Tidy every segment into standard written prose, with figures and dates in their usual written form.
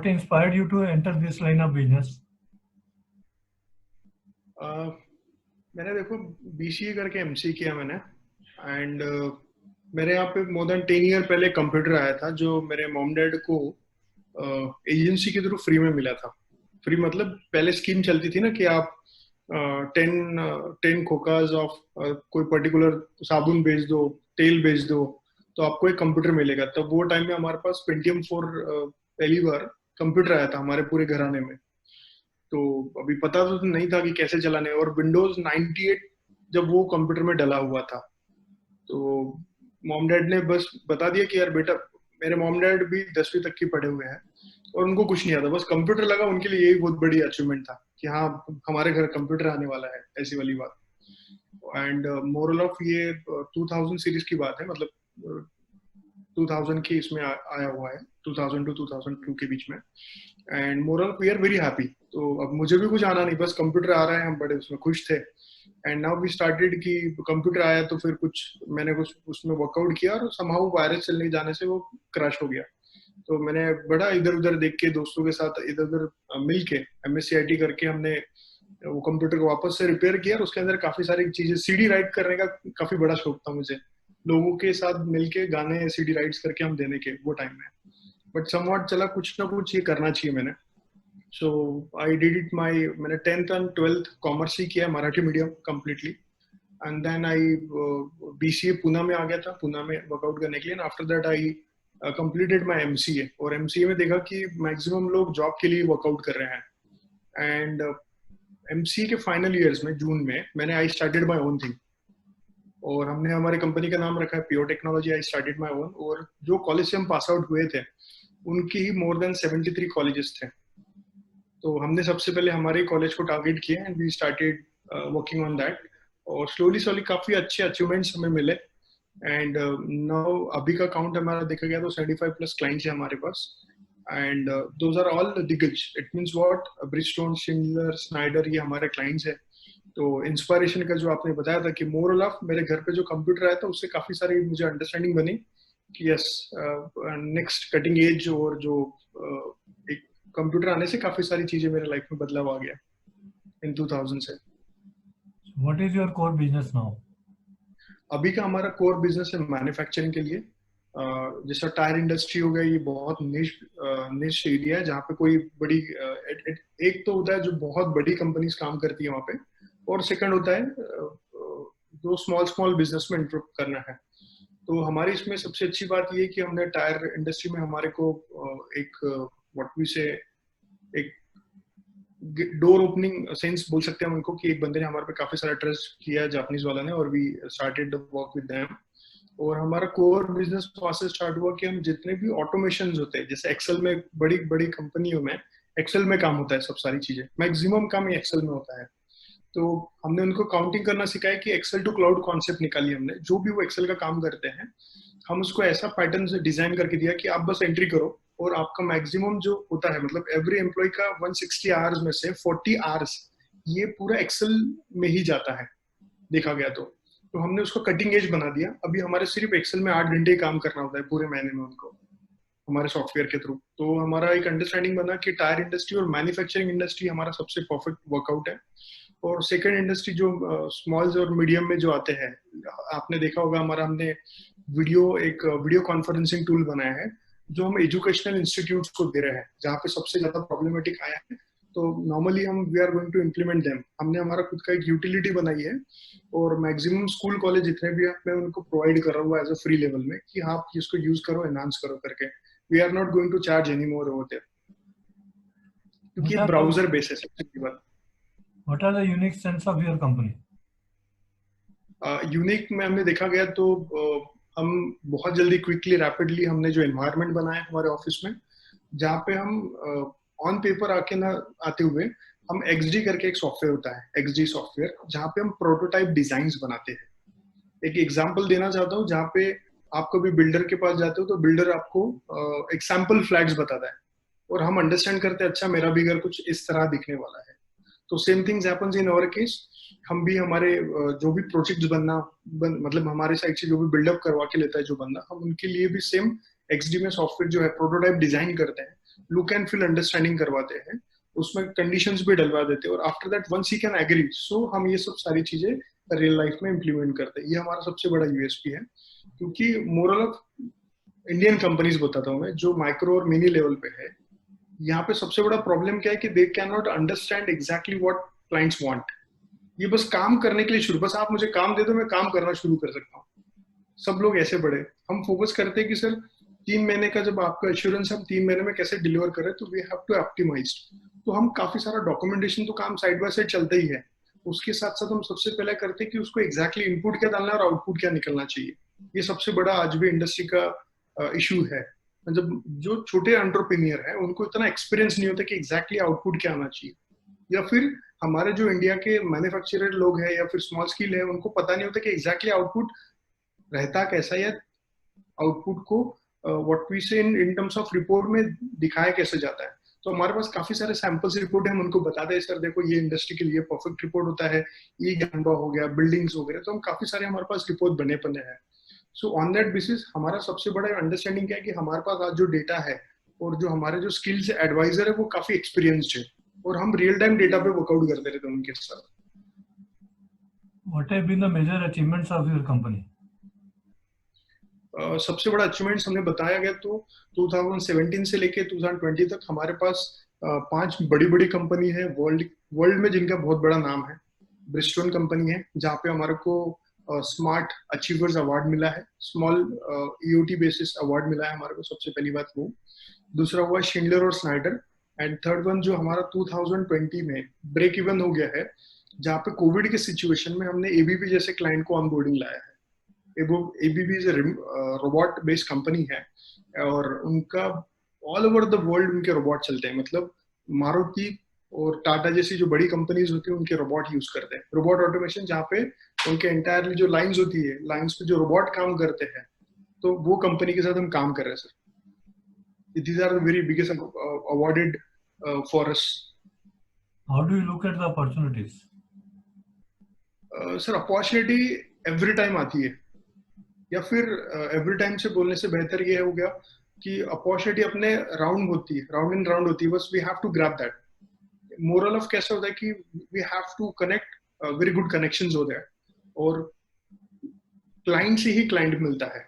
What inspired you to enter this line of business? मैंने देखो BCA करके MC किया मैंने एंड मेरे यहाँ पे मोर देन 10 ईयर पहले कंप्यूटर आया था जो मेरे मॉम डैड को एजेंसी के थ्रू फ्री में मिला था। फ्री मतलब पहले स्कीम चलती थी ना कि आप 10 खोकाज ऑफ कोई पर्टिकुलर साबुन बेच दो, तेल बेच दो, तो आपको एक कंप्यूटर मिलेगा। तब वो टाइम में हमारे पास पेंटियम 4 पहली बार कंप्यूटर आया था हमारे पूरे घराने में। तो अभी पता तो नहीं था कि कैसे चलाने, और विंडोज 98 जब वो कंप्यूटर में डला हुआ था तो मॉम डैड ने बस बता दिया कि यार बेटा, मेरे मॉम डैड भी 10वीं तक की पढ़े हुए हैं और उनको कुछ नहीं आता, बस कंप्यूटर लगा, उनके लिए यही बहुत बड़ी अचीवमेंट था कि हाँ हमारे घर कंप्यूटर आने वाला है, ऐसी वाली बात। एंड मोरल ऑफ ये 2000 सीरीज की बात है, मतलब 2000 की इसमें आया हुआ है, 2000 टू 2002 के बीच में। And moral we are very happy. तो अब मुझे भी कुछ आना नहीं, बस कंप्यूटर आ रहा है, हम बड़े उसमें खुश थे। एंड नाउ वी स्टार्टेड कि कंप्यूटर आया तो फिर कुछ मैंने कुछ उसमें वर्कआउट किया और समहाउ वायरस चलने जाने से वो क्रैश हो गया। तो मैंने बड़ा इधर उधर देख के दोस्तों के साथ इधर उधर मिल के एमएससीआईटी करके हमने वो कंप्यूटर को वापस से रिपेयर किया और उसके अंदर काफी सारी चीजें, सीडी राइट करने का काफी बड़ा शौक था मुझे, लोगों के साथ मिलके गाने सीडी राइट्स करके हम देने के वो टाइम में। बट समवॉट चला, कुछ ना कुछ ये करना चाहिए मैंने। सो आई डिड इट माई, मैंने 10th एंड 12th कॉमर्स ही किया, Marathi medium completely. And then I BCA Poona में आ गया था, पूना में वर्कआउट करने के लिए। After that I completed my MCA, और एमसीए में देखा कि मैक्सिमम लोग जॉब के लिए वर्कआउट कर रहे हैं। एंड एमसीए के फाइनल ईयर्स में जून में मैंने I started my own thing, और हमने हमारी कंपनी का नाम रखा है pure technology. I started my own, और जो कॉलेज से हम पास आउट हुए थे उनकी ही मोर देन 73 कॉलेजेस थे। तो हमने सबसे पहले हमारे कॉलेज को टारगेट किया and we started working on that, और स्लोली स्लोली काफी अच्छे अचीवमेंट्स हमें मिले। एंड नाउ अभी का काउंट हमारा देखा गया तो 75 प्लस क्लाइंट्स है हमारे पास। एंड दोज आर ऑल दिग्गज, it means what, Bridgestone, Schindler, Snyder, ये हमारे क्लाइंट्स है। तो इंस्पायरेशन का जो आपने बताया था कि मोरल ऑफ मेरे घर पे जो कंप्यूटर आया था उससे काफी सारी मुझे अंडरस्टैंडिंग बनी कि यस, नेक्स्ट कटिंग एज, और जो एक कंप्यूटर आने से काफी सारी चीजें मेरे लाइफ में बदलाव आ गया इन 2000 से। What is your core business now? अभी का हमारा कोर बिजनेस है मैन्युफैक्चरिंग के लिए। जैसा टायर इंडस्ट्री हो गया, ये बहुत निश एरिया है जहाँ पे कोई बड़ी एक तो होता है जो बहुत बड़ी कंपनीज काम करती है वहाँ पे, और सेकंड होता है जो स्मॉल स्मॉल बिजनेस में इंटरप्ट करना है। तो हमारी इसमें सबसे अच्छी बात ये है कि हमने टायर इंडस्ट्री में हमारे को एक व्हाट वी से एक डोर ओपनिंग सेंस बोल सकते हैं हम उनको, कि एक बंदे ने हमारे पे काफी सारा ट्रस्ट किया, जापानीज वाला ने, और we started work with them. और हमारा कोर बिजनेस वहां से स्टार्ट हुआ कि हम जितने भी ऑटोमेशन होते हैं, जैसे एक्सेल में बड़ी बड़ी कंपनियों में एक्सेल में काम होता है, सब सारी चीजें मैक्सिमम काम ही एक्सेल में होता है। तो हमने उनको काउंटिंग करना सिखाया कि एक्सेल टू क्लाउड कॉन्सेप्ट निकाली हमने। जो भी वो एक्सेल का काम करते हैं हम उसको ऐसा पैटर्न से डिजाइन करके दिया कि आप बस एंट्री करो और आपका मैक्सिमम जो होता है, मतलब एवरी एम्प्लॉय का 160 आवर्स में से 40 आवर्स ये पूरा एक्सेल में ही जाता है देखा गया तो हमने उसको कटिंग एज बना दिया। अभी हमारे सिर्फ एक्सेल में 8 घंटे काम करना होता है पूरे महीने में उनको, हमारे सॉफ्टवेयर के थ्रू। तो हमारा एक अंडरस्टैंडिंग बना कि टायर इंडस्ट्री और मैन्युफैक्चरिंग इंडस्ट्री हमारा सबसे परफेक्ट वर्कआउट है। और सेकंड इंडस्ट्री जो स्मॉल्स और मीडियम में जो आते हैं, आपने देखा होगा हमारा हमने एक वीडियो कॉन्फ्रेंसिंग टूल बनाया है जो हम एजुकेशनल इंस्टीट्यूट्स को दे रहे हैं, जहाँ पे सबसे ज्यादा प्रॉब्लमेटिक आया है। तो नॉर्मली हम we are going to implement them, हमने हमारा खुद का एक यूटिलिटी बनाई है, और मैक्सिमम स्कूल कॉलेज जितने भी हैं मैं उनको प्रोवाइड कर रहा हूँ एज अ फ्री लेवल में कि आप इसको यूज करो, एनहांस करो करके। We are not going to charge any more over there, क्योंकि What are browser the basis है। what are the unique strengths of your company? Unique में हमने देखा गया तो हम बहुत जल्दी क्विकली रैपिडली हमने जो एनवायरनमेंट बनाया हमारे ऑफिस में, जहाँ पे हम ऑन पेपर आके ना आते हुए हम एक्सडी करके एक सॉफ्टवेयर होता है, एक्सडी सॉफ्टवेयर, जहाँ पे हम प्रोटोटाइप डिजाइन्स बनाते हैं। एक एग्जांपल देना चाहता हूँ, जहाँ पे आप कभी बिल्डर के पास जाते हो तो बिल्डर आपको एक सैंपल फ्लैट्स बताता है, और हम अंडरस्टैंड करते हैं अच्छा मेरा भी घर कुछ इस तरह दिखने वाला है। तो same things happens in our case. हम भी हमारे जो भी प्रोजेक्ट्स मतलब हमारे साइड से जो भी बिल्डअप करवा के लेता है जो बंदा, हम उनके लिए भी सेम एक्सडी में सॉफ्टवेयर जो है प्रोटोटाइप डिजाइन करते हैं, लुक एंड फील अंडरस्टैंडिंग करवाते हैं, उसमें कंडीशंस भी डलवा देते हैं, और after that once he can agree, so हम ये सब सारी चीजें रियल लाइफ में इम्प्लीमेंट करते हैं। ये हमारा सबसे बड़ा यूएसपी है, क्योंकि मोरल ऑफ इंडियन कंपनीज बताता हूँ मैं, जो माइक्रो और मिनी लेवल पे है, यहाँ पे सबसे बड़ा प्रॉब्लम क्या है कि they can not understand exactly what clients want. ये बस काम करने के लिए शुरू, बस आप मुझे काम दे दो, मैं काम करना शुरू कर सकता हूँ। सब लोग ऐसे बड़े, हम फोकस करते हैं कि सर 3 महीने का जब आपका एश्योरेंस हम 3 महीने में कैसे डिलीवर करें, तो वी हैव टू ऑप्टिमाइज। तो हम काफी सारा डॉक्यूमेंटेशन तो काम साइड बाय साइड चलता ही है, उसके साथ साथ हम सबसे पहले करते हैं कि उसको एग्जैक्टली इनपुट क्या डालना है और आउटपुट क्या निकलना चाहिए। ये सबसे बड़ा आज भी इंडस्ट्री का इशू है। मतलब जो छोटे एंटरप्रेन्योर है उनको इतना एक्सपीरियंस नहीं होता कि एग्जैक्टली आउटपुट क्या आना चाहिए, या फिर हमारे जो इंडिया के मैन्युफैक्चरर लोग हैं या फिर स्मॉल स्केल है, उनको पता नहीं होता कि एग्जैक्टली आउटपुट रहता कैसा है, आउटपुट को व्हाट वी से इन टर्म्स ऑफ रिपोर्ट में दिखाया कैसे जाता है। तो हमारे पास काफी सारे सैंपल्स रिपोर्ट है, हम उनको बताते हैं सर देखो ये इंडस्ट्री के लिए परफेक्ट रिपोर्ट होता है, ये गैम्बा हो गया, बिल्डिंग्स हो गए, तो हम काफी सारे हमारे पास रिपोर्ट बने पने हैं। सो ऑन दैट बेसिस हमारा सबसे बड़ा अंडरस्टैंडिंग क्या है कि हमारे पास आज जो डेटा है और जो हमारे जो स्किल्स एडवाइजर है वो काफी एक्सपीरियंस्ड है, और हम रियल टाइम डेटा पे वर्कआउट करते रहते हैं उनके साथ। What have been the major achievements of your company? सबसे बड़ा अचीवमेंट्स हमने बताया गया तो 2017 से लेके 2020 तक हमारे पास 5 बड़ी बड़ी कंपनी है वर्ल्ड वर्ल्ड में जिनका बहुत बड़ा नाम है। ब्रिस्टोन कंपनी है जहाँ पे हमारे को स्मार्ट अचीवर्स अवार्ड मिला है, स्मॉल ईओटी बेसिस अवार्ड मिला है हमारे को, सबसे पहली बात वो। दूसरा हुआ शिंडलर और स्नाइडर, एंड थर्ड वन जो हमारा 2020 में ब्रेक इवन हो गया है, जहाँ पे कोविड के सिचुएशन में हमने एबीबी जैसे क्लाइंट को ऑनबोर्डिंग लाया है। ABB is robot based company है, और उनका ऑल ओवर द वर्ल्ड उनके रोबोट चलते हैं। मतलब मारुति और टाटा जैसी जो बड़ी कंपनीज होती है उनके रोबोट यूज करते हैं, रोबोट ऑटोमेशन, जहाँ पे उनके एंटायरली जो लाइंस होती है, लाइंस पे जो रोबोट काम करते हैं, तो वो कंपनी के साथ हम काम कर रहे हैं sir. These are the very biggest awarded for us. How do you look at the opportunities? Sir opportunity every time आती है, या फिर एवरी टाइम से बोलने से बेहतर ये हो गया कि अपॉर्चुनिटी अपने राउंड होती है, राउंड इन राउंड होती है, बस we have to grab that. Moral of कैसे होता है कि we have to connect, very good connections होते हैं, और क्लाइंट से ही क्लाइंट मिलता है।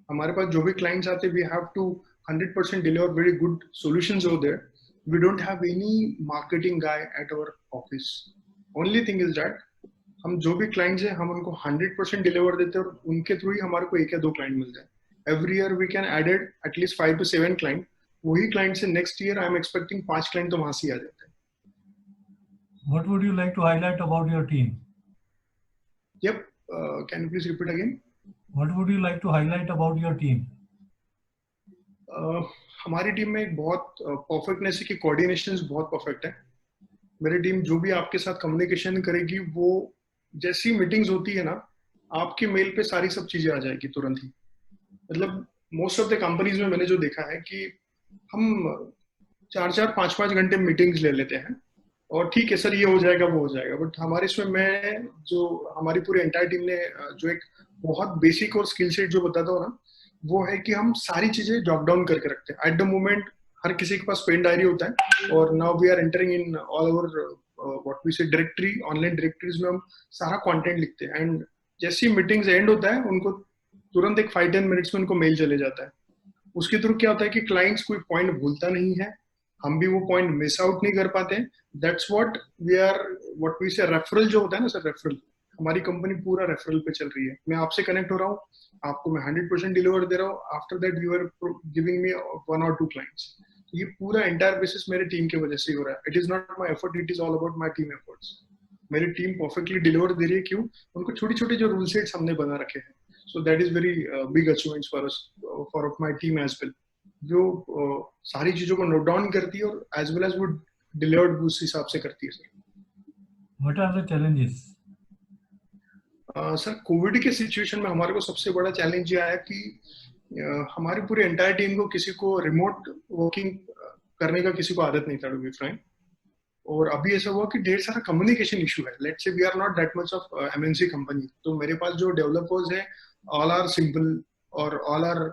हमारे पास जो भी क्लाइंट्स आते हैं we have to 100% deliver very good solutions over there. We don't have any marketing guy at our office. Only thing is that हम जो भी क्लाइंट्स हैं हम उनको 100% डिलीवर देते हैं, और उनके थ्रू ही हमारे को 1 या 2 क्लाइंट मिलते हैं। Every year we can added at least 5 to 7 client. वही क्लाइंट से next year I am expecting 5 client तो वहां से ही आ जाते हैं। What would you like to highlight about your team? Yep, can you please repeat again? What would you like to highlight about your team? हमारी team में एक बहुत perfectness है कि कोऑर्डिनेशन बहुत परफेक्ट है। मेरी टीम जो भी आपके साथ कम्युनिकेशन करेगी, वो जैसी मीटिंग्स होती है ना, आपके मेल पे सारी सब चीजें आ जाएगी तुरंत ही। मतलब मोस्ट ऑफ द कंपनीज में मैंने जो देखा है कि हम 4-4, 5-5 घंटे मीटिंग्स ले लेते हैं, और ठीक है सर ये हो जाएगा वो हो जाएगा, बट हमारे इसमें मैं जो हमारी पूरी एंटायर टीम ने जो एक बहुत बेसिक और स्किल सेट जो बताता हूँ ना, वो है कि हम सारी चीजें जॉट डाउन करके रखते हैं। एट द मोमेंट हर किसी के पास पेन डायरी होता है, और now we are entering in all over what we say directory, online directories में हम सारा कंटेंट लिखते हैं, एंड जैसे ही मीटिंग्स एंड होता है उनको तुरंत एक 5-10 मिनट्स में उनको मेल चले जाता है। उसके थ्रू क्या होता है कि क्लाइंट्स कोई पॉइंट भूलता नहीं है, हम भी वो पॉइंट मिस आउट नहीं कर पाते हैं। That's what we are, what we say referral जो होता है ना सर, रेफरल, हमारी कंपनी पूरा रेफरल पे चल रही है। मैं आपसे कनेक्ट हो रहा हूँ, आपको मैं 100% डिलीवर दे रहा हूँ, after that you are giving me 1 or 2 clients. ये पूरा एंटायर बेसिस मेरे टीम की वजह से हो रहा है। It is not my effort, it is all about my team efforts. मेरी टीम परफेक्टली डिलीवर दे रही है, क्यों? उनको छोटी छोटी जो रूल सेट्स हमने बना रखे हैं। So that is very big achievements for us, for my team as well, जो सारी चीजों को नोट डाउन करती है और एज वेल एज वो डिलीवर्ड उस हिसाब से करती है sir. What are the challenges? Sir covid के सिचुएशन में हमारे को सबसे बड़ा चैलेंज ये आया कि हमारी पूरी एंटायर टीम को किसी को रिमोट वर्किंग करने का किसी को आदत नहीं था, टू बी फ्रैंक। और अभी ऐसा हुआ कि ढेर सारा कम्युनिकेशन इशू है। Let's say we are not that much of MNC company, तो मेरे पास जो डेवलपर्स है ऑल आर सिंपल और all are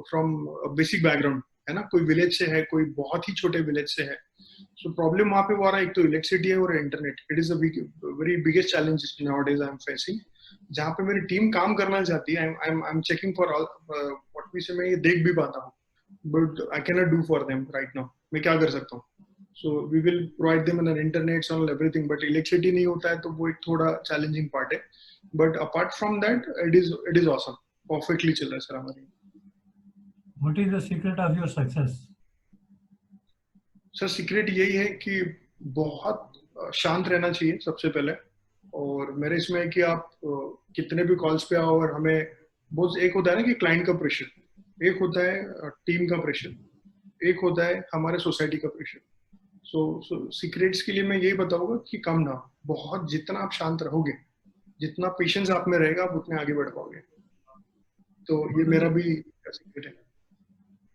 from basic background, है ना, कोई विलेज से है, कोई बहुत ही छोटे विलेज से है। सो प्रॉब्लम वहां पे वो आ रहा है, एक तो इलेक्ट्रिसिटी है और internet. It is a very biggest challenge nowadays I am facing. जहाँ पे मेरी टीम काम करना चाहती है, I am checking for all what we say, मैं ये देख भी पाता हूँ, but I can not do for them right now. मैं क्या कर सकता हूँ? So we will provide them an internet on everything, but electricity नहीं होता है तो वो एक थोड़ा चैलेंजिंग पार्ट है। But apart from that it is awesome, perfectly चल रहा है सर हमारे। What is the secret of your success? Sir secret यही है कि बहुत शांत रहना चाहिए सबसे पहले। और मेरे इसमें है कि आप कितने भी कॉल्स पे आओ और हमें बहुत, एक होता है ना कि क्लाइंट का प्रेशर, एक होता है टीम का प्रेशर, एक होता है हमारे सोसाइटी का प्रेशर। सो सीक्रेट्स के लिए मैं यही बताऊंगा कि कम ना, बहुत जितना आप शांत रहोगे, जितना पेशेंस आप में रहेगा, आप उतने आगे बढ़ पाओगे। तो How ये do मेरा you, भी सीक्रेट है।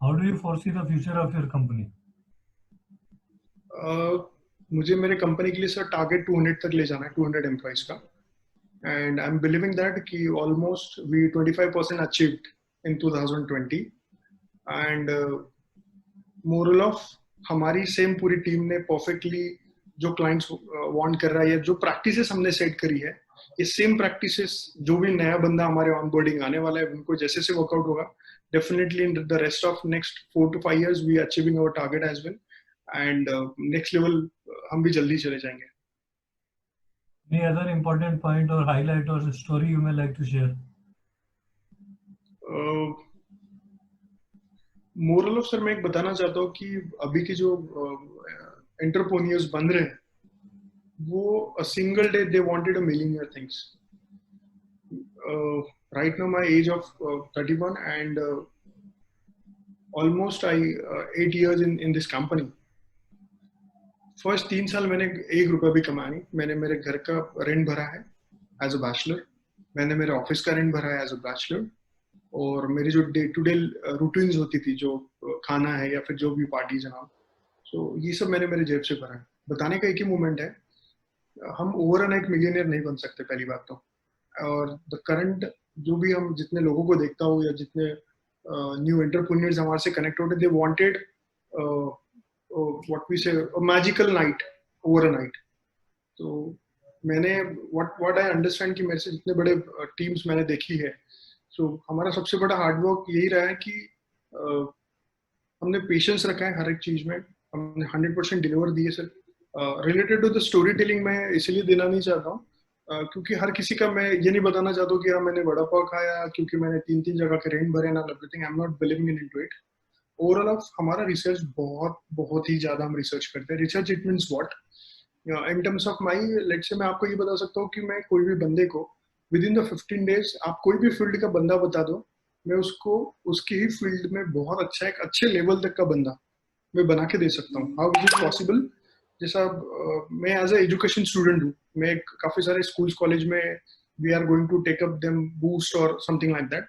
how do you foresee the future of your company? मुझे मेरे कंपनी के लिए सर टारगेट 200 तक ले जाना है, 200 एम्प्लॉइज का। And I am believing that कि almost we 25% achieved in 2020। And moral of, हमारी सेम पूरी टीम ने परफेक्टली जो क्लाइंट्स वांट कर रहा है या जो प्रैक्टिसेस हमने सेट करी है, ये सेम प्रैक्टिसेस जो भी नया बंदा हमारे ऑनबोर्डिंग आने वाला है उनको जैसे से वर्कआउट होगा, definitely in the rest of next 4 to 5 years we achieving our target as well. And next level हम भी जल्दी चले जाएंगे। Any other important point or highlight or story you may like to share? Moral of sir मैं एक बताना चाहता हूँ कि अभी के जो एंटरप्रेन्योर्स बन रहे हैं, वो a single day they wanted a millionaire things. Right now my age of 31 and almost I 8 years in this company. First 3 साल मैंने 1 रुपया भी कमाया नहीं। मैंने मेरे घर का रेंट भरा है एज अ बैचलर, मैंने मेरे ऑफिस का रेंट भरा है एज अ बैचलर, और मेरी जो डे टू डे रूटीन्स होती थी, जो खाना है या फिर जो भी पार्टीज है, सो ये सब मैंने मेरे जेब से भरा है। बताने का एक ही मोमेंट है, हम ओवरनाइट मिलियनियर नहीं बन सकते पहली बात तो। और द करंट जो भी हम जितने लोगों को देखता हूँ या जितने न्यू एंटरप्रेन्योर्स हमारे से कनेक्ट होते, दे वांटेड व्हाट वी से मैजिकल नाइट ओवरनाइट। तो मैंने व्हाट आई अंडरस्टैंड कि मेरे से जितने बड़े टीम्स मैंने देखी है, सो हमारा सबसे बड़ा हार्डवर्क यही रहा है कि हमने पेशेंस रखा है हर एक चीज में, हमने 100% डिलीवर दिए sir. Related to the story telling मैं इसलिए देना नहीं चाहता हूँ क्योंकि हर किसी का, मैं ये नहीं बताना चाहता हूँ कि हाँ मैंने वड़ा पाव खाया क्योंकि मैंने 3-3 जगह के रेंट भरे ना everything. I am not believing into it. Overall of हमारा रिसर्च बहुत बहुत ही ज्यादा हम रिसर्च करते हैं। Research it means what, in terms of my, let's say मैं आपको ये बता सकता हूँ कि मैं कोई भी बंदे को विद इन द 15 days आप कोई भी फील्ड का बंदा बता दो, मैं उसको उसकी ही फील्ड में बहुत अच्छा एक अच्छे लेवल तक का बंदा मैं बना के दे सकता हूँ। How is it possible? जैसा मैं एज अ एजुकेशन स्टूडेंट हूँ, मैं काफी सारे स्कूल्स कॉलेज में we are going to take up them boost और समथिंग लाइक दैट।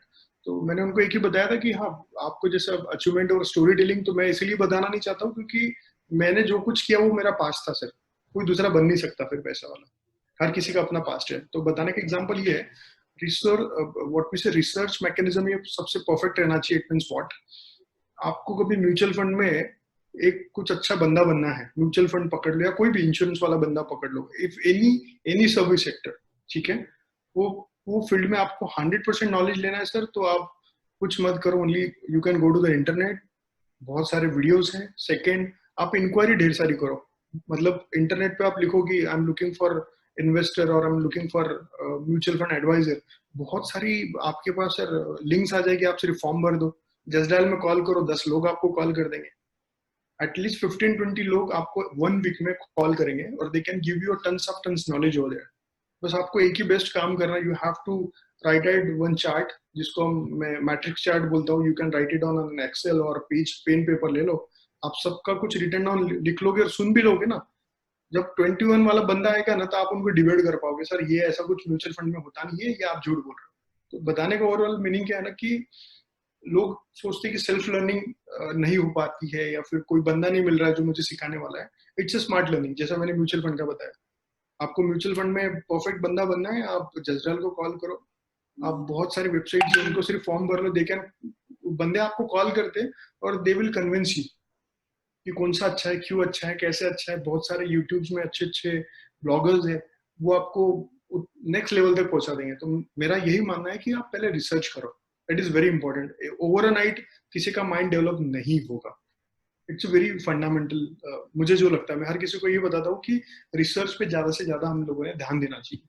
तो मैंने उनको एक ही बताया था कि हाँ, आपको जैसा अचीवमेंट और स्टोरी टेलिंग तो मैं इसलिए बताना नहीं चाहता हूँ क्योंकि मैंने जो कुछ किया वो मेरा पास्ट था सर, कोई दूसरा बन नहीं सकता फिर पैसा वाला। हर किसी का अपना पास्ट है। तो बताने का एग्जांपल ये है, रिसर्च व्हाट वी से रिसर्च मैकेनिज्म ये सबसे परफेक्ट रहना चाहिए। इट मींस व्हाट, आपको कभी म्यूचुअल फंड में एक कुछ अच्छा बंदा बनना है, म्यूचुअल फंड पकड़ लो या कोई भी इंश्योरेंस वाला बंदा पकड़ लो, इफ एनी सर्विस सेक्टर, ठीक है, वो फील्ड में आपको 100% नॉलेज लेना है सर, तो आप कुछ मत करो, only you can go to the internet, बहुत सारे वीडियोस हैं। सेकेंड, आप इंक्वायरी ढेर सारी करो, मतलब इंटरनेट पे आप लिखो कि I am looking for investor और I am looking for mutual fund advisor, बहुत सारी आपके पास सर लिंक्स आ जाएगी। आप सिर्फ फॉर्म भर दो, जस्ट डायल में कॉल करो, 10 लोग आपको कॉल कर देंगे, एटलीस्ट 15-20 लोग आपको 1 वीक में कॉल करेंगे और they can give you tons of tons knowledge हो देयर। बस आपको एक ही बेस्ट काम करना है, you have to write out one chart, जिसको मैं मैट्रिक्स चार्ट बोलता हूँ। You can write it on an excel और पेज पेन पेपर ले लो, आप सबका कुछ रिटर्न डाउन लिख लोगे और सुन भी लोगे ना, जब 21 वाला बंदा आएगा ना तो आप उनको डिबेट कर पाओगे, सर ये ऐसा कुछ म्यूचुअल फंड में होता नहीं है, ये आप झूठ बोल रहे हो। तो बताने का ओवरऑल मीनिंग क्या है ना कि लोग सोचते हैं कि सेल्फ लर्निंग नहीं हो पाती है या फिर कोई बंदा नहीं मिल रहा है जो मुझे सिखाने वाला है। इट्स अ स्मार्ट लर्निंग, जैसा मैंने म्यूचुअल फंड का बताया। आपको म्यूचुअल फंड में परफेक्ट बंदा बनना है, आप जसडल को कॉल करो, आप बहुत सारी वेबसाइट्स हैं उनको सिर्फ फॉर्म भर लो, दे कैन बंदे आपको कॉल करते और दे विल कन्विंस यू कि कौन सा अच्छा है, क्यों अच्छा है, कैसे अच्छा है। बहुत सारे यूट्यूब्स में अच्छे अच्छे ब्लॉगर्स हैं, वो आपको नेक्स्ट लेवल तक पहुंचा देंगे। तो मेरा यही मानना है कि आप पहले रिसर्च करो, it is very important. Over a night किसी का माइंड डेवलप नहीं होगा, इट्स वेरी फंडामेंटल। मुझे जो लगता है, मैं हर किसी को ये बताता हूँ कि रिसर्च पे ज्यादा से ज्यादा हम लोगों ने ध्यान देना चाहिए।